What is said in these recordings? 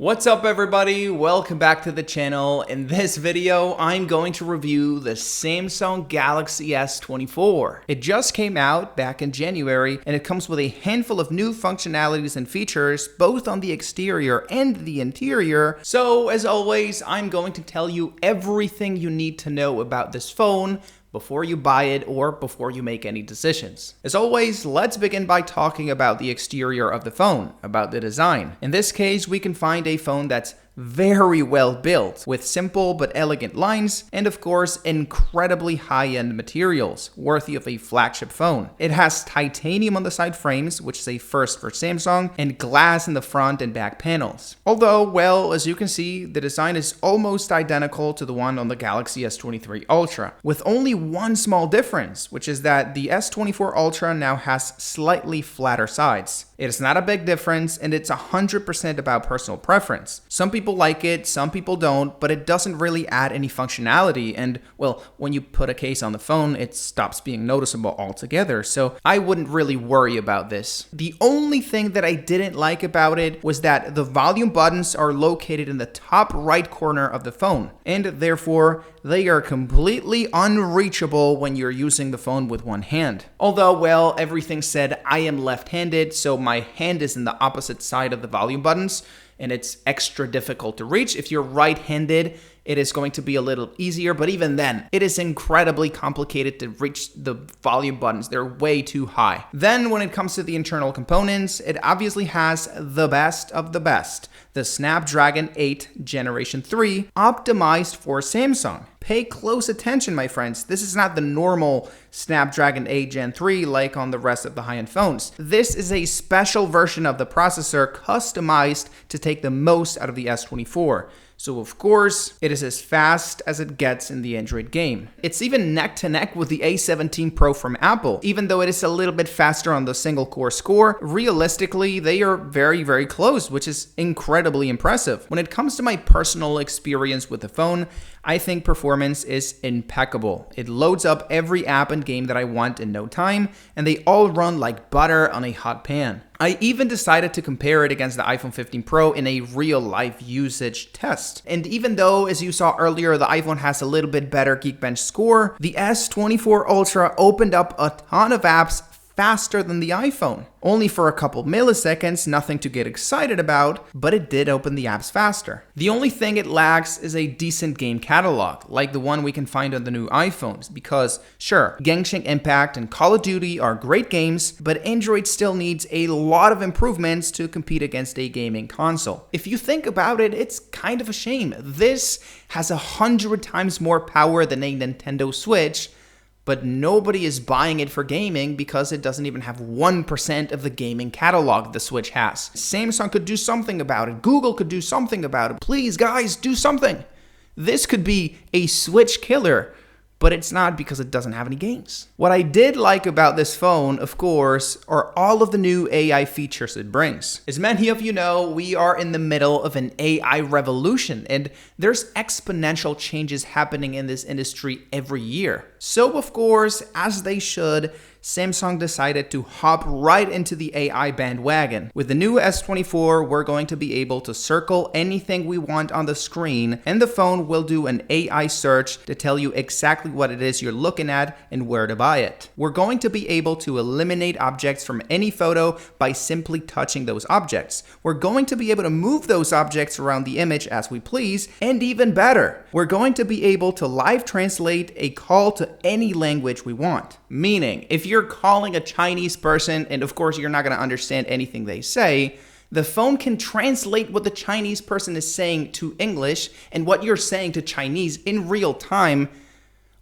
What's up everybody, welcome back to the channel. In this video, I'm going to review the Samsung Galaxy S24. It just came out back in January and it comes with a handful of new functionalities and features both on the exterior and the interior. So as always, I'm going to tell you everything you need to know about this phone before you buy it or before you make any decisions. As always, let's begin by talking about the exterior of the phone, about the design. In this case, we can find a phone that's very well built, with simple but elegant lines, and of course, incredibly high-end materials, worthy of a flagship phone. It has titanium on the side frames, which is a first for Samsung, and glass in the front and back panels. Although, well, as you can see, the design is almost identical to the one on the Galaxy S23 Ultra, with only one small difference, which is that the S24 Ultra now has slightly flatter sides. It is not a big difference, and it's 100% about personal preference. Some people like it, some people don't, but it doesn't really add any functionality, and well, when you put a case on the phone, it stops being noticeable altogether, so I wouldn't really worry about this. The only thing that I didn't like about it was that the volume buttons are located in the top right corner of the phone, and therefore, they are completely unreachable when you're using the phone with one hand. Although, well, everything said I am left-handed, so my hand is in the opposite side of the volume buttons, and it's extra difficult to reach. If you're right-handed, it is going to be a little easier, but even then, it is incredibly complicated to reach the volume buttons. They're way too high. Then when it comes to the internal components, it obviously has the best of the best. The Snapdragon 8 Generation 3, optimized for Samsung. Pay close attention, my friends. This is not the normal Snapdragon 8 Gen 3 like on the rest of the high-end phones. This is a special version of the processor customized to take the most out of the S24. So of course, it is as fast as it gets in the Android game. It's even neck to neck with the A17 Pro from Apple. Even though it is a little bit faster on the single core score, realistically, they are very, very close, which is incredibly impressive. When it comes to my personal experience with the phone, I think performance is impeccable. It loads up every app and game that I want in no time, and they all run like butter on a hot pan. I even decided to compare it against the iPhone 15 Pro in a real-life usage test. And even though, as you saw earlier, the iPhone has a little bit better Geekbench score, the S24 Ultra opened up a ton of apps faster than the iPhone. Only for a couple milliseconds, nothing to get excited about, but it did open the apps faster. The only thing it lacks is a decent game catalog, like the one we can find on the new iPhones, because sure, Genshin Impact and Call of Duty are great games, but Android still needs a lot of improvements to compete against a gaming console. If you think about it, it's kind of a shame. This has 100 times more power than a Nintendo Switch, but nobody is buying it for gaming because it doesn't even have 1% of the gaming catalog the Switch has. Samsung could do something about it. Google could do something about it. Please, guys, do something. This could be a Switch killer, but it's not because it doesn't have any games. What I did like about this phone, of course, are all of the new AI features it brings. As many of you know, we are in the middle of an AI revolution, and there's exponential changes happening in this industry every year. So, of course, as they should, Samsung decided to hop right into the AI bandwagon. With the new S24, we're going to be able to circle anything we want on the screen, and the phone will do an AI search to tell you exactly what it is you're looking at and where to buy it. We're going to be able to eliminate objects from any photo by simply touching those objects. We're going to be able to move those objects around the image as we please, and even better, we're going to be able to live translate a call to any language we want. Meaning, if you're calling a Chinese person, and of course you're not going to understand anything they say, the phone can translate what the Chinese person is saying to English and what you're saying to Chinese in real time,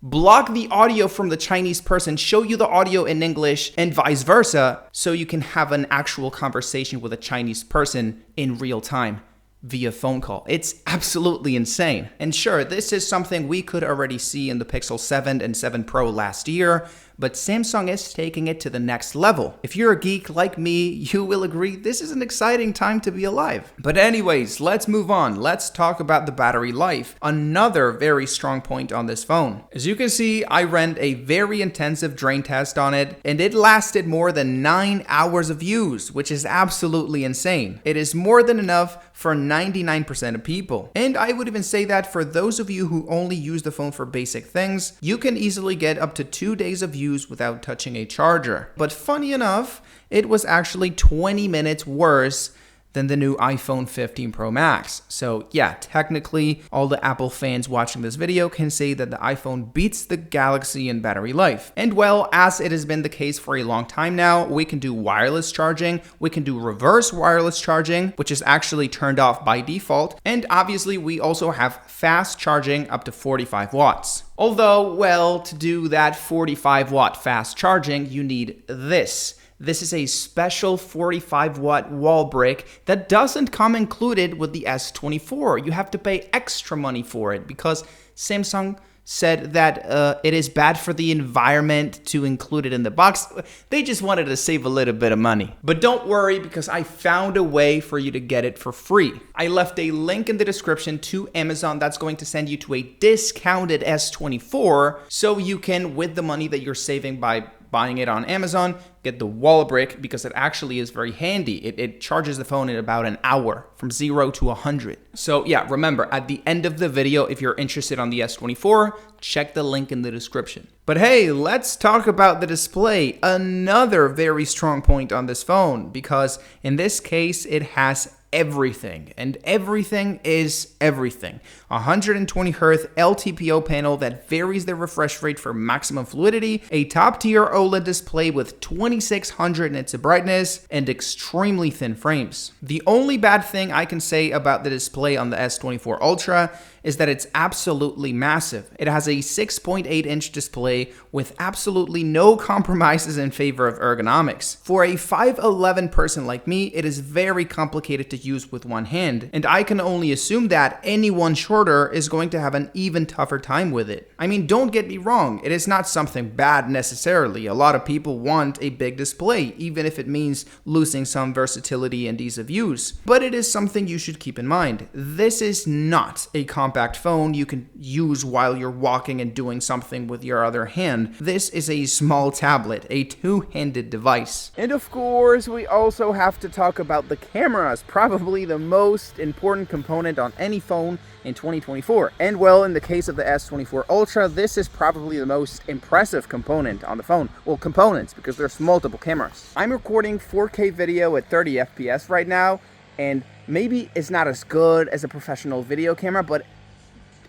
block the audio from the Chinese person, show you the audio in English, and vice versa, so you can have an actual conversation with a Chinese person in real time via phone call. It's absolutely insane. And sure, this is something we could already see in the Pixel 7 and 7 Pro last year, but Samsung is taking it to the next level. If you're a geek like me, you will agree this is an exciting time to be alive. But anyways, let's move on. Let's talk about the battery life, another very strong point on this phone. As you can see, I ran a very intensive drain test on it, and it lasted more than 9 hours of use, which is absolutely insane. It is more than enough for 99% of people. And I would even say that for those of you who only use the phone for basic things, you can easily get up to 2 days of use without touching a charger. But funny enough, it was actually 20 minutes worse than the new iPhone 15 Pro Max. So yeah, technically all the Apple fans watching this video can say that the iPhone beats the Galaxy in battery life. And well, as it has been the case for a long time now, we can do wireless charging, we can do reverse wireless charging, which is actually turned off by default, and obviously we also have fast charging up to 45 watts. Although, well, to do that 45 watt fast charging, you need this. This is a special 45 watt wall brick that doesn't come included with the S24. You have to pay extra money for it because Samsung said that it is bad for the environment to include it in the box. They just wanted to save a little bit of money. But don't worry, because I found a way for you to get it for free. I left a link in the description to Amazon that's going to send you to a discounted S24 so you can, with the money that you're saving by buying it on Amazon, get the wall brick, because it actually is very handy. It charges the phone in about an hour from 0 to 100. So yeah, remember, at the end of the video, if you're interested on the S24, check the link in the description. But hey, let's talk about the display. Another very strong point on this phone, because in this case, it has everything, and everything is everything. 120 Hz LTPO panel that varies the refresh rate for maximum fluidity, a top-tier OLED display with 2600 nits of brightness, and extremely thin frames. The only bad thing I can say about the display on the S24 Ultra is that it's absolutely massive. It has a 6.8-inch display with absolutely no compromises in favor of ergonomics. For a 5'11" person like me, it is very complicated to use with one hand, and I can only assume that anyone shorter is going to have an even tougher time with it. I mean, don't get me wrong, it is not something bad necessarily. A lot of people want a big display, even if it means losing some versatility and ease of use. But it is something you should keep in mind. This is not a compact phone you can use while you're walking and doing something with your other hand. This is a small tablet, a two-handed device. And of course, we also have to talk about the cameras, probably the most important component on any phone in 2024. And well, in the case of the S24 Ultra, this is probably the most impressive component on the phone. Well, components, because there's multiple cameras. I'm recording 4K video at 30 FPS right now, and maybe it's not as good as a professional video camera, but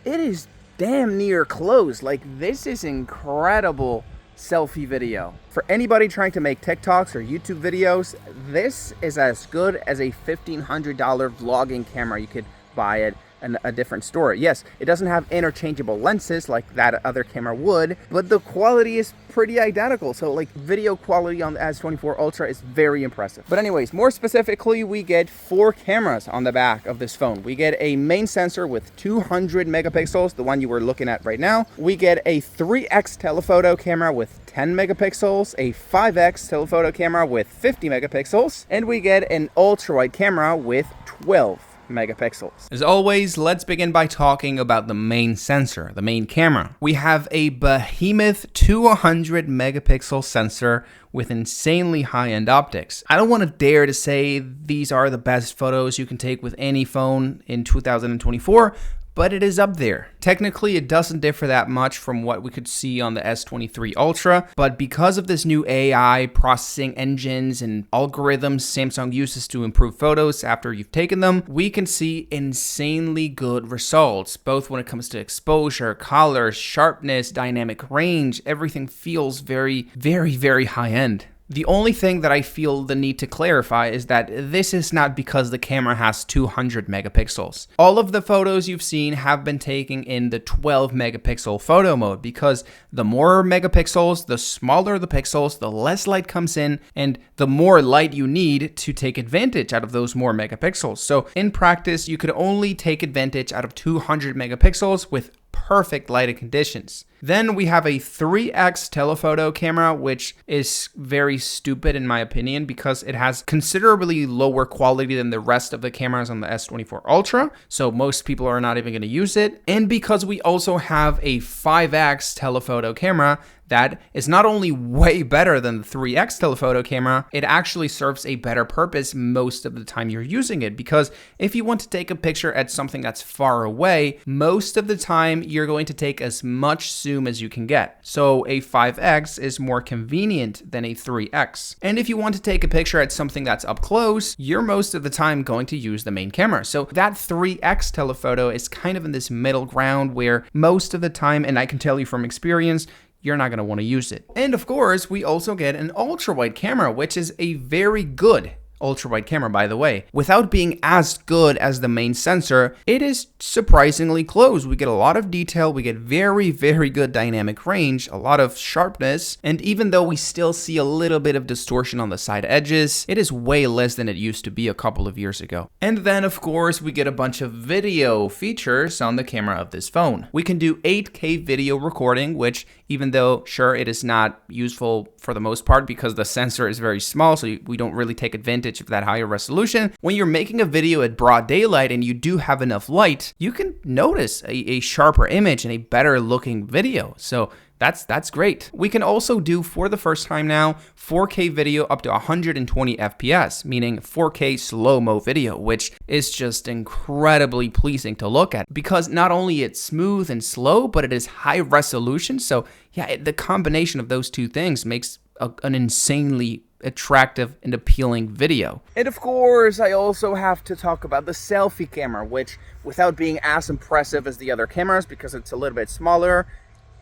it is damn near close. Like, this is incredible selfie video. For anybody trying to make TikToks or YouTube videos, this is as good as a $1,500 vlogging camera you could buy at a different store. Yes, it doesn't have interchangeable lenses like that other camera would, but the quality is pretty identical. So like, video quality on the S24 Ultra is very impressive. But anyways, more specifically, we get 4 cameras on the back of this phone. We get a main sensor with 200 megapixels, the one you were looking at right now. We get a 3x telephoto camera with 10 megapixels, a 5x telephoto camera with 50 megapixels, and we get an ultra-wide camera with 12 megapixels. As always, let's begin by talking about the main sensor, the main camera. We have a behemoth 200 megapixel sensor with insanely high-end optics. I don't want to dare to say these are the best photos you can take with any phone in 2024, but it is up there. Technically, it doesn't differ that much from what we could see on the S23 Ultra, but because of this new AI processing engines and algorithms Samsung uses to improve photos after you've taken them, we can see insanely good results, both when it comes to exposure, color, sharpness, dynamic range. Everything feels very, very, very high-end. The only thing that I feel the need to clarify is that this is not because the camera has 200 megapixels. All of the photos you've seen have been taken in the 12 megapixel photo mode, because the more megapixels, the smaller the pixels, the less light comes in, and the more light you need to take advantage out of those more megapixels. So in practice, you could only take advantage out of 200 megapixels with perfect lighting conditions. Then we have a 3x telephoto camera, which is very stupid in my opinion, because it has considerably lower quality than the rest of the cameras on the S24 Ultra, so most people are not even going to use it. And because we also have a 5x telephoto camera that is not only way better than the 3x telephoto camera, it actually serves a better purpose most of the time you're using it. Because if you want to take a picture at something that's far away, most of the time you're going to take as much zoom as you can get. So a 5x is more convenient than a 3x. And if you want to take a picture at something that's up close, you're most of the time going to use the main camera. So that 3x telephoto is kind of in this middle ground where most of the time, and I can tell you from experience, you're not going to want to use it. And of course, we also get an ultra wide camera, which is a very good ultra wide camera, by the way. Without being as good as the main sensor, it is surprisingly close. We get a lot of detail, we get very, very good dynamic range, a lot of sharpness, and even though we still see a little bit of distortion on the side edges, it is way less than it used to be a couple of years ago. And then of course, we get a bunch of video features on the camera of this phone. We can do 8K video recording, which even though sure it is not useful for the most part because the sensor is very small, so we don't really take advantage of that higher resolution. When you're making a video at broad daylight and you do have enough light, you can notice a sharper image and a better looking video. So that's great. We can also do, for the first time now, 4K video up to 120 FPS, meaning 4K slow-mo video, which is just incredibly pleasing to look at because not only it's smooth and slow, but it is high resolution. So yeah, the combination of those two things makes an insanely attractive and appealing video. And of course, I also have to talk about the selfie camera, which without being as impressive as the other cameras because it's a little bit smaller,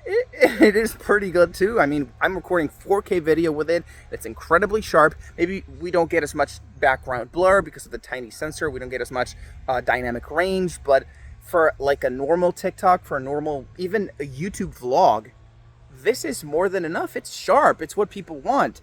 it is pretty good too. I mean, I'm recording 4K video with it. It's incredibly sharp. Maybe we don't get as much background blur because of the tiny sensor. We don't get as much dynamic range, but for like a normal TikTok, for a normal, even a YouTube vlog, this is more than enough. It's sharp. It's what people want.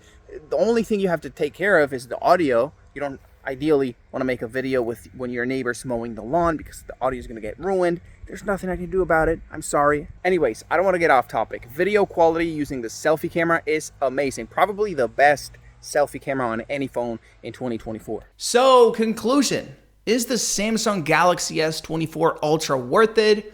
The only thing you have to take care of is the audio. You don't ideally want to make a video with when your neighbor's mowing the lawn because the audio is going to get ruined. There's nothing I can do about it. I'm sorry. Anyways, I don't want to get off topic. Video quality using the selfie camera is amazing. Probably the best selfie camera on any phone in 2024. So, conclusion. Is the Samsung Galaxy S24 Ultra worth it?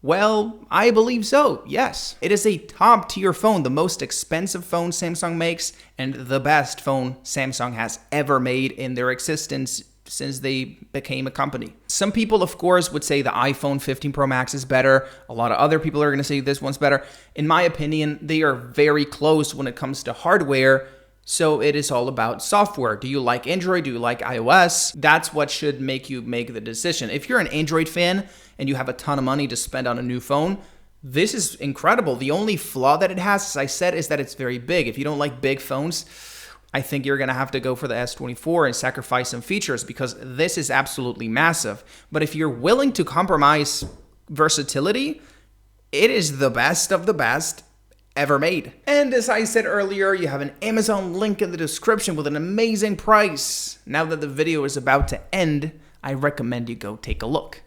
Well, I believe so, yes. It is a top-tier phone, the most expensive phone Samsung makes, and the best phone Samsung has ever made in their existence since they became a company. Some people, of course, would say the iPhone 15 Pro Max is better. A lot of other people are going to say this one's better. In my opinion, they are very close when it comes to hardware. So it is all about software. Do you like Android? Do you like iOS? That's what should make you make the decision. If you're an Android fan and you have a ton of money to spend on a new phone, this is incredible. The only flaw that it has, as I said, is that it's very big. If you don't like big phones, I think you're going to have to go for the S24 and sacrifice some features because this is absolutely massive. But if you're willing to compromise versatility, it is the best of the best ever made. And as I said earlier, you have an Amazon link in the description with an amazing price. Now that the video is about to end, I recommend you go take a look.